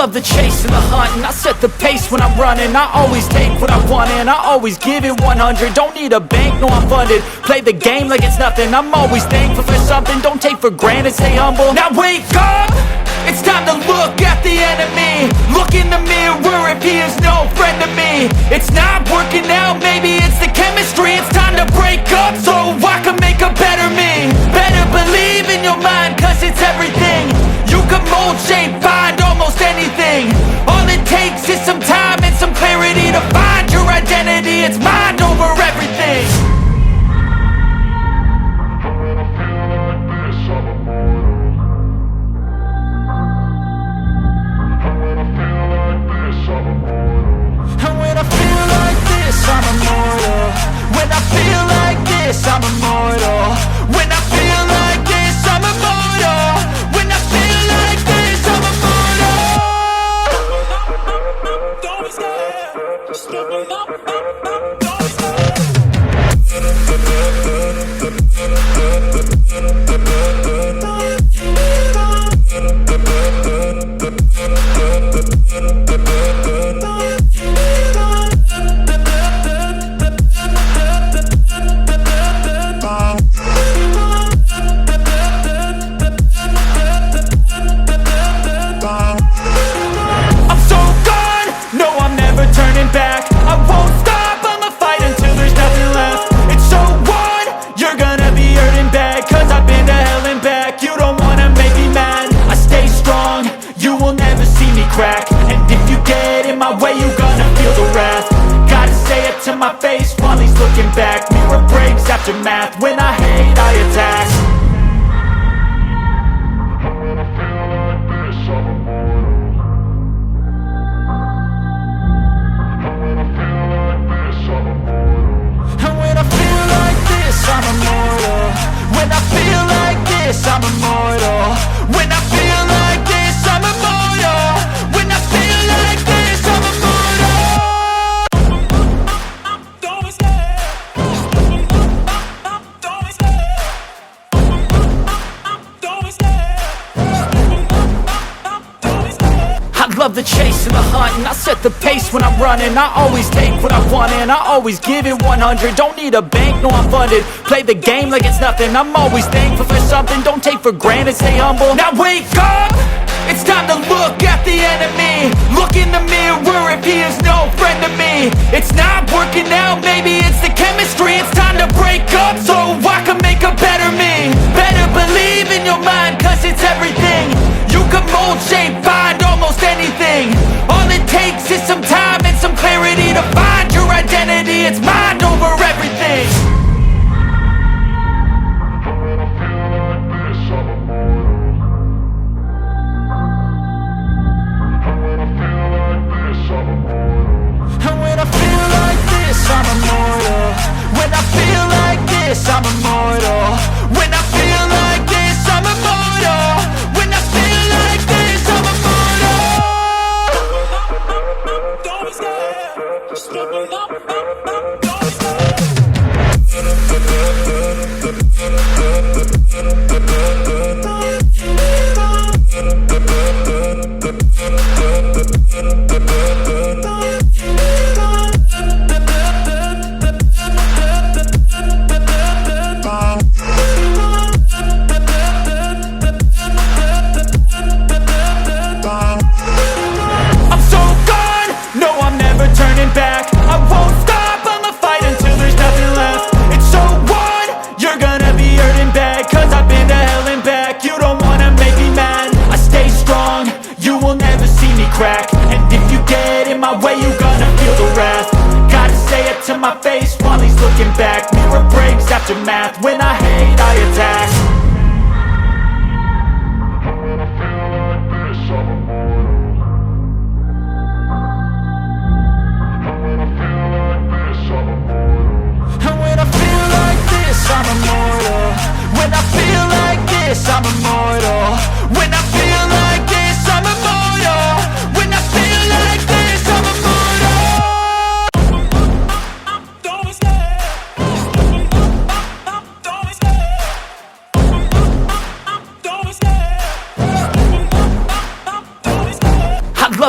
love the chase and the hunt, and I set the pace when I'm running. I always take what I want and I always give it 100. Don't need a bank, no I'm funded. Play the game like it's nothing. I'm always thankful for something. Don't take for granted, stay humble. Now wake up! It's time to look at the enemy. Look in the mirror if he is no friend to me. It's not working out, maybe it's the chemistry. It's time to break up so I can make a better me. Better believe in your mind, cause it's everything. You can mold, shape, find almost anything. All it takes is some time and some clarity to find your identity. It's mind over everything. I'm immortal. When I feel like this, I'm immortal. When I feel like this, I'm immortal. When I feel like this, I'm immortal. Don't be scared. Just open up. Don't be scared. And if you get in my way, you gonna feel the wrath. Gotta say it to my face while he's looking back. Mirror breaks after math. When I hate, I attack. When I feel like this, I'm immortal. When I feel like this, I'm immortal. And when I feel like this, I'm immortal. When I feel like this, I'm immortal. When I feel like this, I'm immortal. When I feel like this, I'm immortal. Don't be scared. Don't be scared. Don't be scared. Don't be scared. I love the chase and the hunt, and I set the pace when I'm running. I always take what I want and I always give it 100. Don't need a bank, no I'm funded. Play the game like it's nothing. I'm always thankful for something. Don't take for granted, stay humble. Now wake up! It's time to look at the enemy. Look in the mirror if he is no friend to me. It's not working out, maybe it's the chemistry. It's time to break up so I can make a better me. Better believe in your mind, cause it's everything. You can mold, shape, find almost anything. All it takes is some time and some clarity to find your identity. It's mind over everything. When I feel like this, I'm immortal. And when I feel like this, I'm immortal. When I feel like this, I'm immortal. When I feel like this, I'm immortal. When I feel like this, I'm immortal.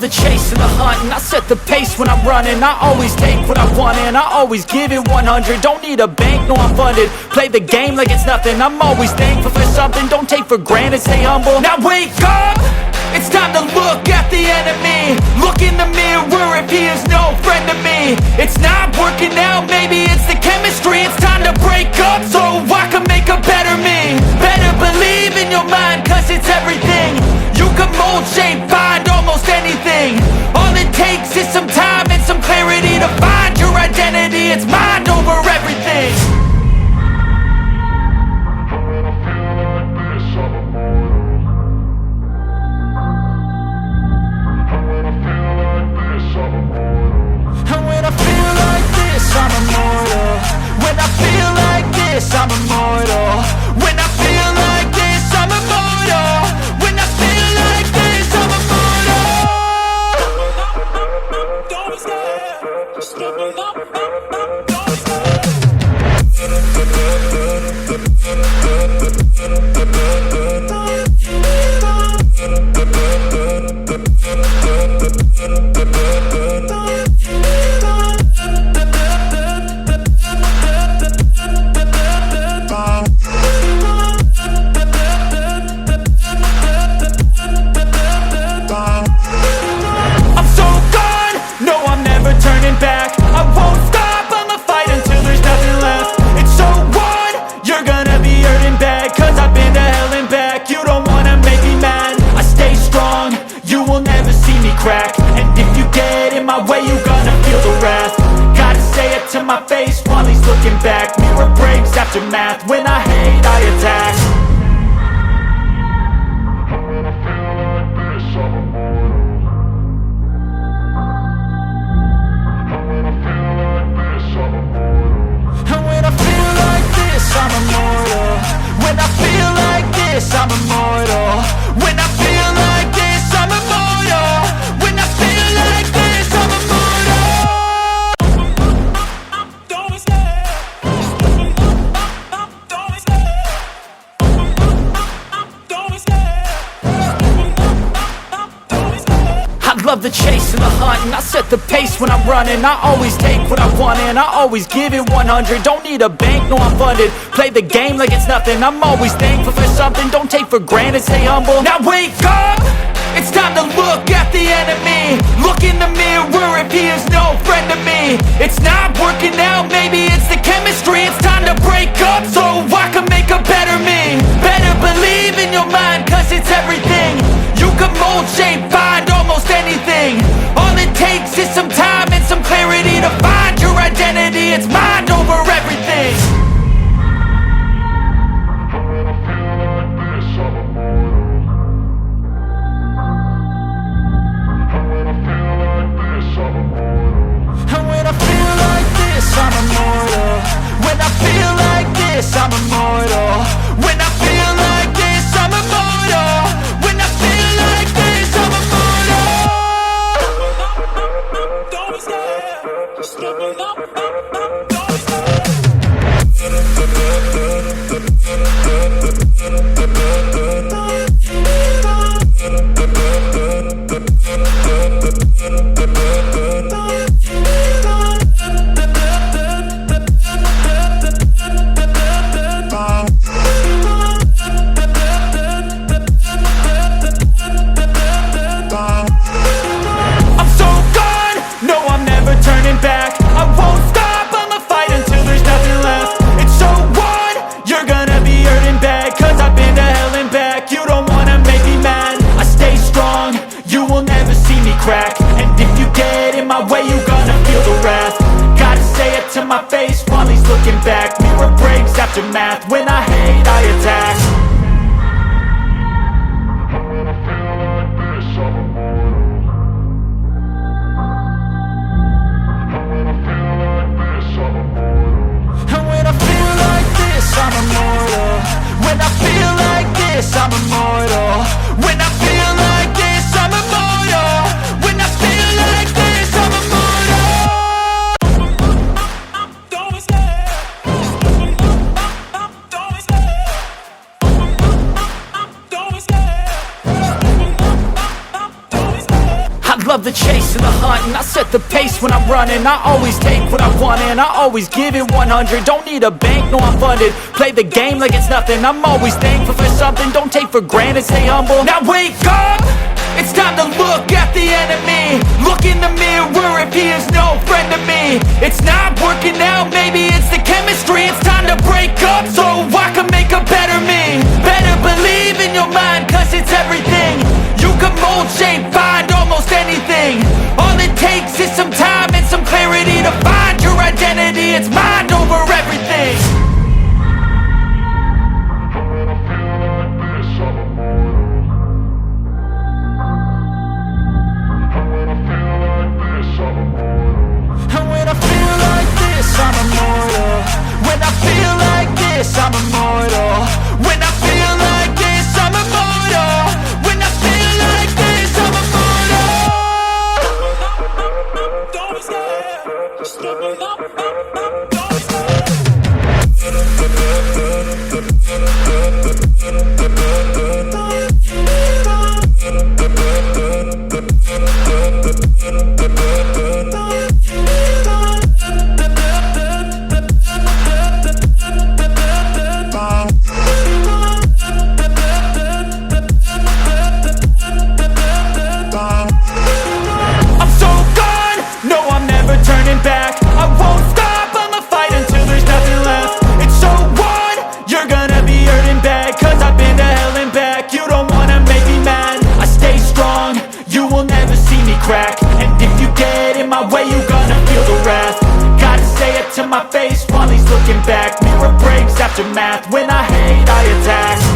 love the chase and the hunt, and I set the pace when I'm running. I always take what I want and I always give it 100. Don't need a bank, no I'm funded. Play the game like it's nothing. I'm always thankful for something. Don't take for granted, stay humble. Now wake up! It's time to look at the enemy. Look in the mirror if he is no friend to me. It's not working out, maybe it's the chemistry. It's time to break up so I can make a better me. Better believe in your mind, cause it's everything. You can mold, shape, find almost anything. All it takes is some time and some clarity to find your identity. It's mind over everything. I'm immortal. When I feel like this, I'm immortal. When I feel like this, I'm immortal. When I feel like this, I'm immortal. Don't be scared. Just give me up. Don't be scared. Crack. And if you get in my way, you gonna feel the wrath. Gotta say it to my face while he's looking back. Mirror breaks after math. When I hate, I attack. When I feel like this, I'm immortal. When I feel like this, I'm immortal. And when I feel like this, I'm immortal. When I feel like this, I'm immortal. When I feel like this, I'm immortal. When I feel like this, I'm immortal. Don't be scared. Don't be scared. Don't be scared. Don't be scared. I love the chase and the hunt, and I set the pace when I'm running. I always take what I want and I always give it 100. Don't need a bank, no I'm funded. Play the game like it's nothing. I'm always thankful for something. Don't take for granted, stay humble. Now wake up! It's time to look at the enemy. Look in the mirror if he is no friend to me. It's not working out, maybe it's the chemistry. It's time to break up so I can make a better me. Better believe in your mind, cause it's everything. You can mold, shape, find almost anything. All it takes is some time and some clarity to find your identity. It's mind over everything. When I feel like this, I'm immortal. And when I feel like this, I'm immortal. When I feel like this, I'm immortal. When I feel like this, I'm immortal. When I feel like this, I'm immortal. love the chase and the hunt, and I set the pace when I'm running. I always take what I want and I always give it 100. Don't need a bank, no I'm funded. Play the game like it's nothing. I'm always thankful for something. Don't take for granted, stay humble. Now wake up! It's time to look at the enemy. Look in the mirror if he is no friend to me. It's not working out, maybe it's the chemistry. It's time to break up so I can make a better me. Better believe in your mind, cause it's everything. You can mold, shape, find almost anything. All it takes is some time and some clarity to find your identity. It's mind over everything. I'm immortal. When I feel like this, I'm immortal. When I feel like this, I'm immortal. When I feel like this, I'm immortal. Don't stop. Just let me know. Don't stop. Back. I won't stop, I'ma fight until there's nothing left. It's so on, you're gonna be hurting bad, cause I've been to hell and back. You don't wanna make me mad, I stay strong, you will never see me crack. And if you get in my way, you're gonna feel the wrath. Gotta say it to my face while he's looking back. Mirror breaks after math, when I hate I attack.